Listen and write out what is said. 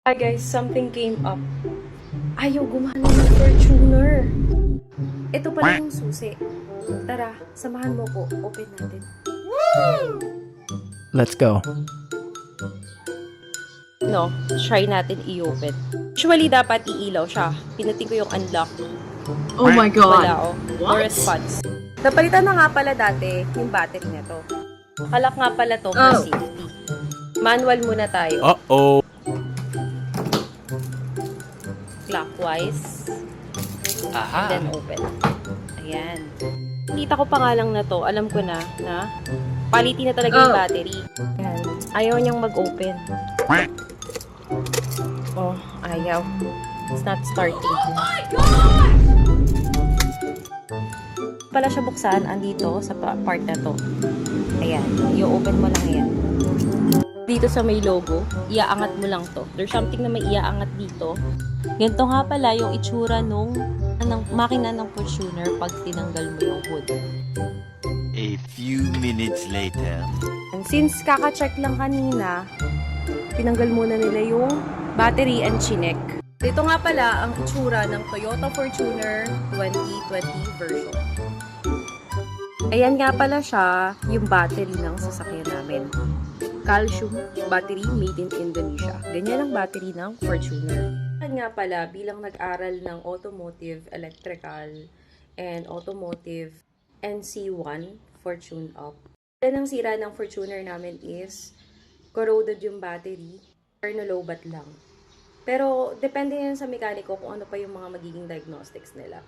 Hi guys, something came up. Ayaw gumana ng Fortuner. Ito pala yung susi. Tara, samahan mo ko. Open natin. Let's go. No, try natin i-open. Usually, dapat iilaw siya. Pinutin ko yung unlock. Oh my Wala, god. oh. No What? response. Napalitan na nga pala dati yung battery nito. Kalak nga pala to for Oh. safety. Manual muna tayo. Uh-oh. Clockwise. Aha. Then open. Ayan. Nakita ko pa nga lang na to. Alam ko na quality na talaga yung Oh. battery. Ayan. Ayaw niyang mag-open. Oh, ayaw. It's not starting. Oh my God! Pala siya buksan, andito sa part na to. Ayan. I-open mo lang yan. Dito sa may logo, iaangat mo lang to. There's something na may iaangat dito. Ganito nga pala yung itsura ng makina ng Fortuner pag tinanggal mo yung hood. A few minutes later. And since kaka-check lang kanina, tinanggal muna nila yung battery and chinek. Dito nga pala ang itsura ng Toyota Fortuner 2020 version. Ayan nga pala siya, yung battery ng sasakyan namin. Calcium battery made in Indonesia. Ganyan ang battery ng Fortuner. Ayan nga pala, bilang nag-aral ng automotive, electrical, and automotive NC1 Fortune Up. Yan ang sira ng Fortuner namin is corroded yung battery or nalobat lang. Pero depende yan sa mekaniko kung ano pa yung mga magiging diagnostics nila.